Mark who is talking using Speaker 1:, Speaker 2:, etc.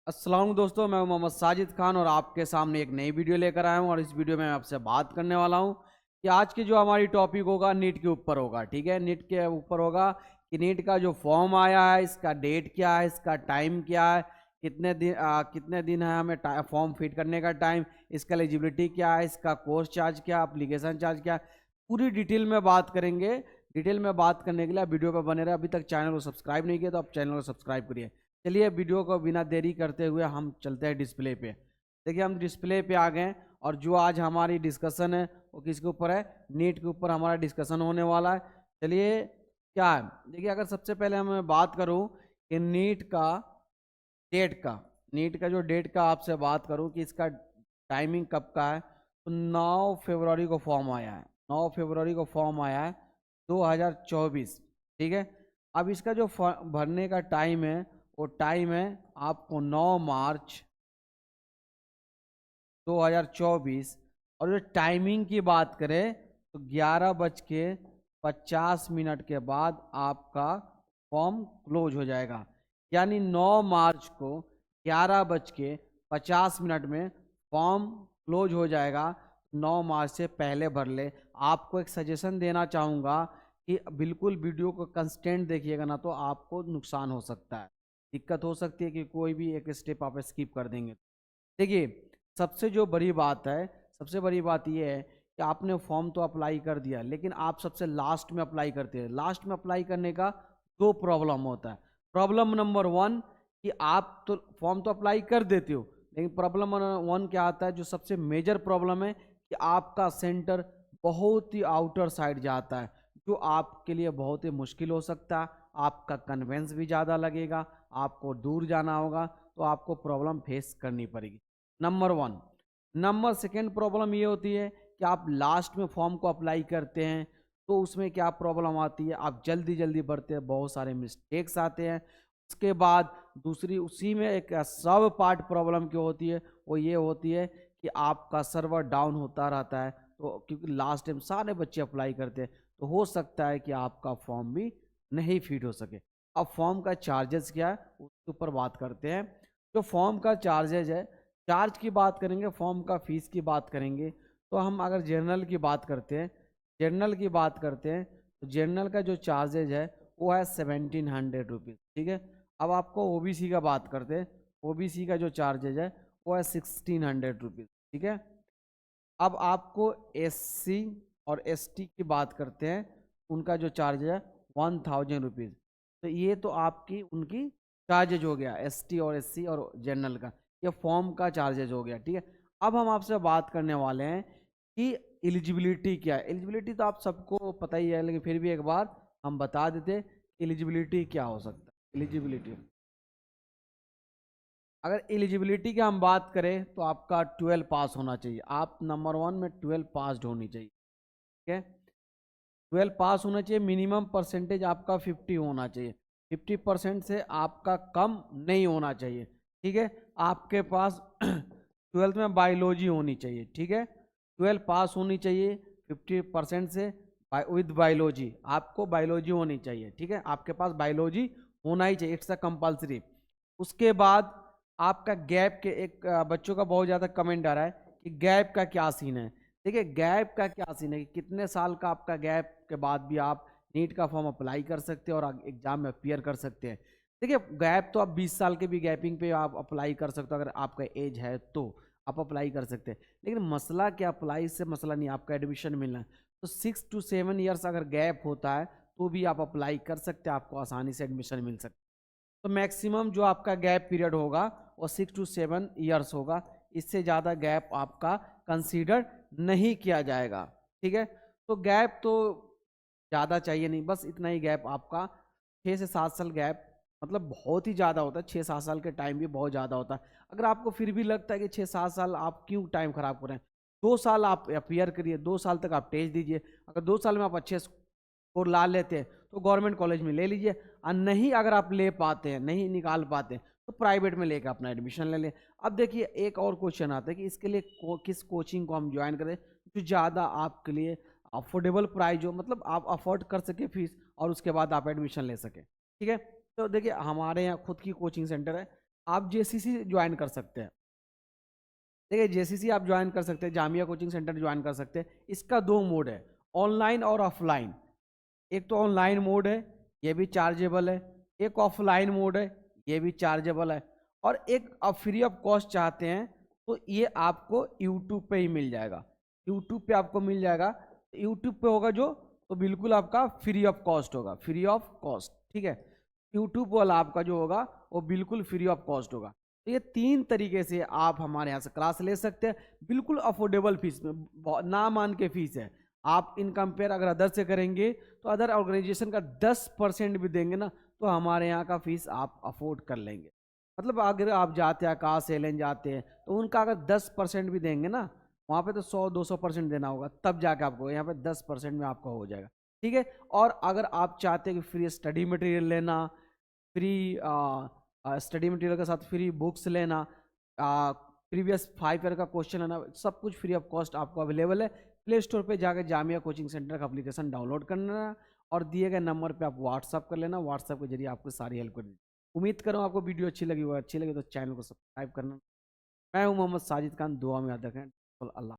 Speaker 1: अस्सलाम दोस्तों, मैं हूं मोहम्मद साजिद खान और आपके सामने एक नई वीडियो लेकर आया हूं। और इस वीडियो में मैं आपसे बात करने वाला हूं कि आज की जो हमारी टॉपिक होगा नीट के ऊपर होगा। ठीक है, नीट के ऊपर होगा कि नीट का जो फॉर्म आया है इसका डेट क्या है, इसका टाइम क्या है, कितने दिन है हमें फॉर्म फिट करने का टाइम, इसका एलिजिबिलिटी क्या है, इसका कोर्स चार्ज क्या, एप्लीकेशन चार्ज क्या, पूरी डिटेल में बात करेंगे। डिटेल में बात करने के लिए आप वीडियो पर बने रहे। अभी तक चैनल को सब्सक्राइब नहीं किया तो आप चैनल को सब्सक्राइब करिए। चलिए वीडियो को बिना देरी करते हुए हम चलते हैं डिस्प्ले पे। देखिए हम डिस्प्ले पे आ गए हैं और जो आज हमारी डिस्कशन है वो किसके ऊपर है, नीट के ऊपर हमारा डिस्कशन होने वाला है। चलिए क्या है, देखिए अगर सबसे पहले मैं बात करूं कि नीट का जो डेट का आपसे बात करूं कि इसका टाइमिंग कब का है, तो 9 फरवरी को फॉर्म आया है। 9 फरवरी को फॉर्म आया है 2024। ठीक है, अब इसका जो भरने का टाइम है वो टाइम है आपको 9 मार्च 2024। और जो टाइमिंग की बात करें तो 11:50 के बाद आपका फॉर्म क्लोज हो जाएगा। यानी 9 मार्च को 11:50 में फॉर्म क्लोज हो जाएगा। 9 मार्च से पहले भर ले। आपको एक सजेशन देना चाहूँगा कि बिल्कुल वीडियो को कंस्टेंट देखिएगा, ना तो आपको नुकसान हो सकता है, दिक्कत हो सकती है कि कोई भी एक स्टेप आप स्किप कर देंगे। देखिए सबसे जो बड़ी बात है, सबसे बड़ी बात यह है कि आपने फॉर्म तो अप्लाई कर दिया, लेकिन आप सबसे लास्ट में अप्लाई करते हैं। लास्ट में अप्लाई करने का दो प्रॉब्लम होता है। प्रॉब्लम नंबर वन कि आप तो फॉर्म तो अप्लाई कर देते हो, लेकिन प्रॉब्लम नंबर वन क्या आता है, जो सबसे मेजर प्रॉब्लम है कि आपका सेंटर बहुत ही आउटर साइड जाता है, जो आपके लिए बहुत ही मुश्किल हो सकता है। आपका कन्वेंस भी ज़्यादा लगेगा, आपको दूर जाना होगा, तो आपको प्रॉब्लम फेस करनी पड़ेगी। Number one. Number second problem ये होती है कि आप लास्ट में फॉर्म को अप्लाई करते हैं, तो उसमें क्या प्रॉब्लम आती है, आप जल्दी जल्दी भरते हैं, बहुत सारे मिस्टेक्स आते हैं। उसके बाद दूसरी उसी में एक सब पार्ट प्रॉब्लम क्या होती है, वो ये होती है कि आपका सर्वर डाउन होता रहता है। तो क्योंकि लास्ट टाइम सारे बच्चे अप्लाई करते हैं, तो हो सकता है कि आपका फॉर्म भी नहीं फिट हो सके। अब फॉर्म का चार्जेस क्या है उसके ऊपर बात करते हैं। जो फॉर्म का चार्जेज है, चार्ज की बात करेंगे, फॉर्म का फीस की बात करेंगे, तो हम अगर जनरल की बात करते हैं, तो जनरल का जो चार्जेज है वो है 1700 रुपीज़। ठीक है, अब आपको ओबीसी का बात करते हैं, ओबीसी का जो चार्जेज है वो है 1600 रुपीज़। ठीक है, अब आपको एससी और एसटी की बात करते हैं, उनका जो चार्ज है 1000 रुपीज़। तो ये तो आपकी उनकी चार्जेज हो गया, एसटी और एससी और जनरल का, ये फॉर्म का चार्जेज हो गया। ठीक है, अब हम आपसे बात करने वाले हैं कि एलिजिबिलिटी क्या है। एलिजिबिलिटी तो आप सबको पता ही है, लेकिन फिर भी एक बार हम बता देते एलिजिबिलिटी क्या हो सकता है। एलिजिबिलिटी, अगर एलिजिबिलिटी की हम बात करें तो आपका 12 पास होना चाहिए। आप नंबर वन में 12 पास होनी चाहिए। ठीक है, 12 पास होना चाहिए। मिनिमम परसेंटेज आपका 50 होना चाहिए। 50% से आपका कम नहीं होना चाहिए। ठीक है, आपके पास 12th में बायोलॉजी होनी चाहिए। ठीक है, 12 पास होनी चाहिए 50% से विद बायोलॉजी, आपको बायोलॉजी होनी चाहिए। ठीक है, आपके पास बायोलॉजी होना ही चाहिए, इट्स अ कंपल्सरी। उसके बाद आपका गैप के एक बच्चों का बहुत ज़्यादा कमेंट आ रहा है कि गैप का क्या सीन है। देखिए गैप का क्या सीन है कि कितने साल का आपका गैप के बाद भी आप नीट का फॉर्म अप्लाई कर सकते हैं और एग्जाम में अपियर कर सकते हैं। देखिए गैप तो आप 20 साल के भी गैपिंग पे आप अप्लाई कर सकते हो, अगर आपका एज है तो आप अप्लाई कर सकते हैं। लेकिन मसला क्या, अप्लाई से मसला नहीं, आपका एडमिशन मिलना है। तो 6 to 7 ईयर्स अगर गैप होता है तो भी आप अप्लाई कर सकते हैं, आपको आसानी से एडमिशन मिल सकता है। तो मैक्सिमम जो आपका गैप पीरियड होगा वो 6 to 7 ईयर्स होगा। इससे ज़्यादा गैप आपका कंसीडर नहीं किया जाएगा। ठीक है, तो गैप तो ज़्यादा चाहिए नहीं, बस इतना ही गैप आपका 6 से 7 साल गैप, मतलब बहुत ही ज़्यादा होता है। 6-7 साल के टाइम भी बहुत ज़्यादा होता है। अगर आपको फिर भी लगता है कि 6-7 साल आप क्यों टाइम खराब कर रहे हैं, 2 साल आप अपियर करिए, 2 साल तक आप टेस्ट दीजिए। अगर 2 साल में आप अच्छे स्कोर ला लेते हैं तो गवर्नमेंट कॉलेज में ले लीजिए, और नहीं अगर आप ले पाते हैं, नहीं निकाल पाते हैं, तो प्राइवेट में लेकर अपना एडमिशन ले लें। अब देखिए एक और क्वेश्चन आता है कि इसके लिए किस कोचिंग को हम ज्वाइन करें जो ज़्यादा आपके लिए अफोर्डेबल प्राइस हो, मतलब आप अफोर्ड कर सके फीस और उसके बाद आप एडमिशन ले सकें। ठीक है, तो देखिए हमारे यहाँ खुद की कोचिंग सेंटर है। आप जेसीसी ज्वाइन कर सकते हैं। देखिए जेसीसी आप ज्वाइन कर सकते हैं, जामिया कोचिंग सेंटर ज्वाइन कर सकते हैं। इसका दो मोड है, ऑनलाइन और ऑफलाइन। एक तो ऑनलाइन मोड है, ये भी चार्जेबल है। एक ऑफलाइन मोड है, ये भी चार्जेबल है। और एक आप फ्री ऑफ कॉस्ट चाहते हैं तो ये आपको यूट्यूब पे ही मिल जाएगा। यूट्यूब पे आपको मिल जाएगा। यूट्यूब पे होगा जो, तो बिल्कुल आपका फ्री ऑफ कॉस्ट होगा, फ्री ऑफ कॉस्ट, ठीक है। यूट्यूब वाला आपका जो होगा वो बिल्कुल फ्री ऑफ कॉस्ट होगा। तो ये 3 तरीके से आप हमारे यहाँ से क्लास ले सकते हैं, बिल्कुल अफोर्डेबल फीस में, ना मान के फीस है। आप इन कंपेयर अगर अदर से करेंगे तो अदर ऑर्गेनाइजेशन का 10% भी देंगे ना, तो हमारे यहाँ का फीस आप अफोर्ड कर लेंगे। मतलब अगर आप जाते हैं आकाश एयरलाइन जाते हैं तो उनका अगर 10% भी देंगे ना, वहाँ पे तो 100-200% देना होगा, तब जाके आपको यहाँ पे 10% में आपका हो जाएगा, ठीक है। और अगर आप चाहते हैं कि फ्री स्टडी मटेरियल लेना, फ्री स्टडी मटेरियल के साथ फ्री बुक्स लेना, प्रीवियस 5 ईयर का क्वेश्चन लेना, सब कुछ फ्री ऑफ कॉस्ट आपको अवेलेबल है। प्ले स्टोर पे जाकर जामिया कोचिंग सेंटर का एप्लीकेशन डाउनलोड करना और दिए गए नंबर पे आप व्हाट्सअप कर लेना। व्हाट्सअप के जरिए आपको सारी हेल्प कर दी। उम्मीद करूँ आपको वीडियो अच्छी लगी हो। अच्छी लगी तो चैनल को सब्सक्राइब करना। मैं हूँ मोहम्मद साजिद खान, दुआ में याद रखें। अल्लाह।